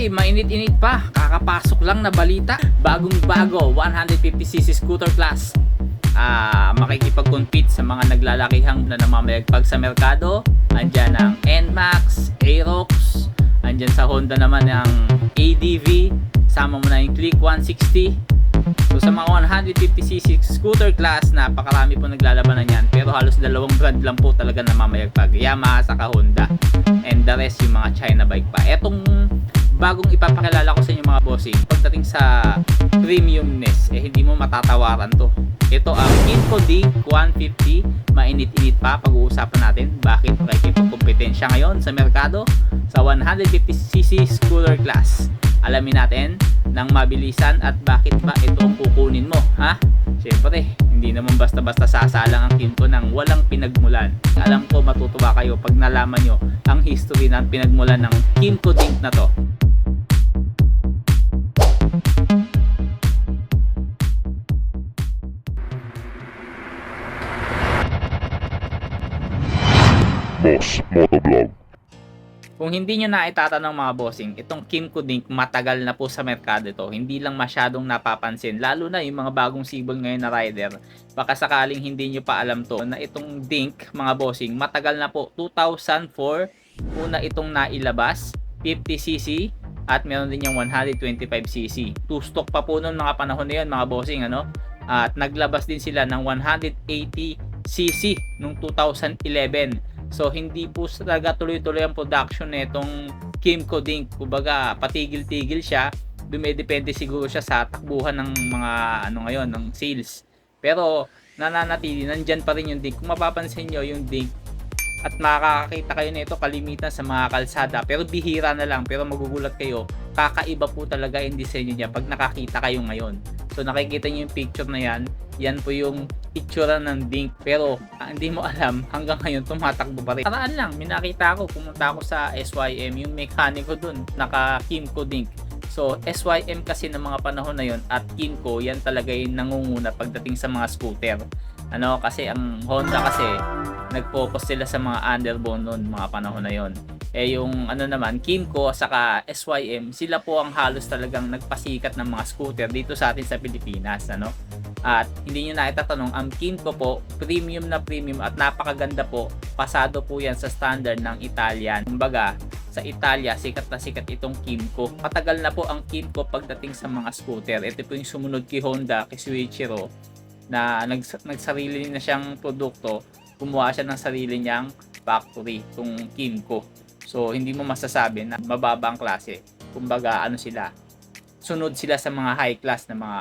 Uy, mainit-init pa. Kakapasok lang na balita. Bagong-bago, 150cc scooter class. Makikipag-compete sa mga naglalakihang na namamayagpag sa merkado. Andyan ang NMAX, Aerox. Andyan sa Honda naman ang ADV. Sama mo na yung Click 160. So sa mga 150cc scooter class, napakarami po naglalabanan yan. Pero halos dalawang brand lang po talaga namamayagpag. Yamaha saka Honda. And the rest yung mga China bike pa. Etong bagong ipapakilala ko sa inyo mga bossing, pagdating sa premiumness, hindi mo matatawaran to. Ito ang Kymco Dink 150. Mainit-init pa, pag-uusapan natin bakit makikipagkompetensya ngayon sa merkado sa 150cc scooter class. Alamin natin ng mabilisan at bakit ba ito ang kukunin mo, ha? Siyempre, hindi naman basta-basta sasalang ang Kymco ng walang pinagmulan. Alam ko matutuwa kayo pag nalaman nyo ang history ng pinagmulan ng Kymco Dink na to. Boss Motovlog. Kung hindi nyo na itatanong mga bossing, itong Kymco Dink matagal na po sa merkado ito. Hindi lang masyadong napapansin, lalo na yung mga bagong sibol ngayon na rider. Baka sakaling hindi nyo pa alam to, na itong Dink mga bossing, matagal na po. 2004, una itong nailabas, 50cc, at meron din yung 125cc. Two stock pa po noon mga panahon na yun mga bossing, ano? At naglabas din sila ng 180cc noong 2011. So hindi po talaga tuloy-tuloy ang production nitong Kymco Dink. Kumbaga patigil-tigil siya. Dumedepende siguro siya sa takbuhan ng mga ngayon ng sales. Pero nananatili, nandyan pa rin yung Dink. Kung mapapansin nyo yung Dink, at makakakita kayo nito kalimitan sa mga kalsada, pero bihira na lang, pero magugulat kayo, kakaiba po talaga yung disenyo niya pag nakakita kayo ngayon. So nakikita niyo yung picture na yan po yung itsura ng Dink, pero hindi mo alam hanggang ngayon tumatakbo pa rin. Paraan lang, minakita ko, pumunta ako sa SYM, yung mekaniko dun naka Kymco Dink. So SYM kasi ng mga panahon na yon at Kymco, yan talaga yung nangunguna pagdating sa mga scooter. Kasi ang Honda kasi nag-focus sila sa mga underbone noon mga panahon na yon. Yung naman Kymco saka SYM, sila po ang halos talagang nagpasikat ng mga scooter dito sa atin sa Pilipinas, At hindi niyo na itatanong, ang Kymco po premium na premium at napakaganda po. Pasado po yan sa standard ng Italian. Kumbaga sa Italia, sikat na sikat itong Kymco. Matagal na po ang Kymco pagdating sa mga scooter. Ito po yung sumunod kay Honda, kay Suichiro, na nagsarili na siyang produkto. Gumawa siya ng sarili niyang factory, itong Kymco. So hindi mo masasabi na mababa ang klase. Kumbaga sila, sunod sila sa mga high class na mga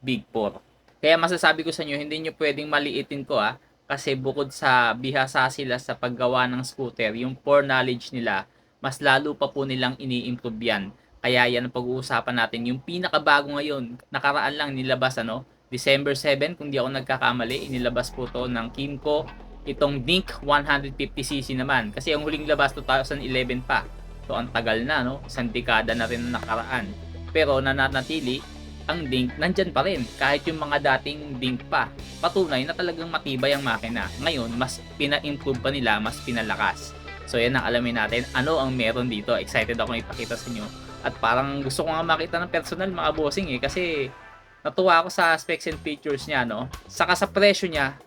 Big 4. Kaya masasabi ko sa inyo, hindi nyo pwedeng maliitin ko kasi bukod sa bihasa sila sa paggawa ng scooter, yung foreknowledge nila, mas lalo pa po nilang ini-improve yan. Kaya yan ang pag-uusapan natin. Yung pinakabago ngayon, nakaraan lang nilabas December 7, kung di ako nagkakamali, inilabas po to ng Kymco. Itong Dink 150cc naman. Kasi ang huling labas 2011 pa. So ang tagal na, isang dekada na rin na nakaraan. Pero nananatili, ang Dink nandyan pa rin. Kahit yung mga dating Dink pa. Patunay na talagang matibay ang makina. Ngayon, mas pina-improve pa nila, mas pinalakas. So yan ang alamin natin. Ano ang meron dito? Excited ako ipakita sa inyo. At parang gusto ko nga makita ng personal mga bossing kasi natuwa ako sa specs and features niya, Saka sa presyo niya,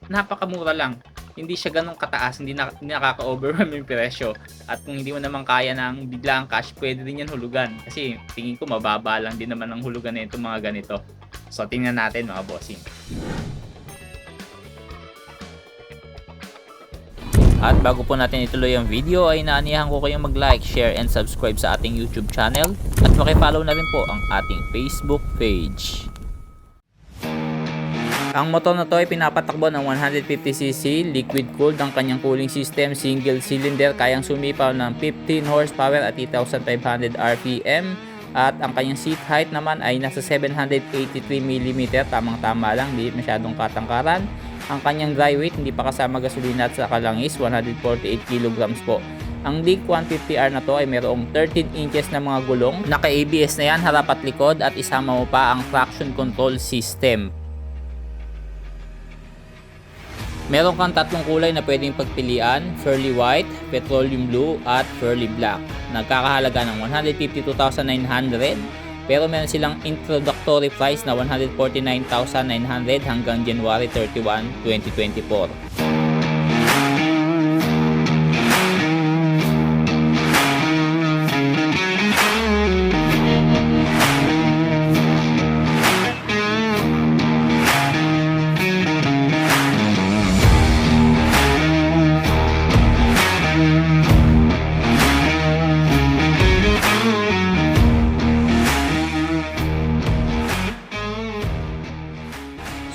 napakamura lang. Hindi siya ganun kataas, hindi nakaka-overwhelm yung presyo. At kung hindi mo naman kaya ng biglang cash, pwede din yan hulugan. Kasi tingin ko mababa lang din naman ang hulugan na itong mga ganito. So tingnan natin mga bossing. At bago po natin ituloy ang video ay naanihan ko kayong mag-like, share, and subscribe sa ating YouTube channel. At maki-follow na rin po ang ating Facebook page. Ang motor na to ay pinapatakbo ng 150cc, liquid cooled ang kanyang cooling system, single cylinder, kayang sumipaw ng 15 horsepower at 8,500 RPM. At ang kanyang seat height naman ay nasa 783mm, tamang-tama lang, hindi masyadong katangkaran. Ang kanyang dry weight, hindi pa kasama gasolina at saka langis, 148 kg po. Ang Dink 150R na to ay mayroong 13 inches na mga gulong. Naka-ABS na yan, harap at likod, at isama mo pa ang traction control system. Meron kang tatlong kulay na pwedeng pagpilian, Pearly White, Petroleum Blue, at Pearly Black. Nagkakahalaga ng 152,900 pero meron silang introductory price na 149,900 hanggang January 31, 2024.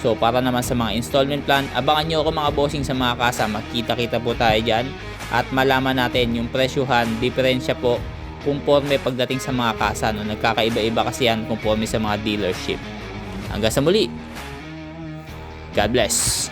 So para naman sa mga installment plan, abangan nyo ako mga bossing sa mga kasama. Kita-kita po tayo dyan at malaman natin yung presyuhan, diferensya po conforme pagdating sa mga kasa. No? Nagkakaiba-iba kasi yan conforme sa mga dealership. Hanggang sa muli. God bless.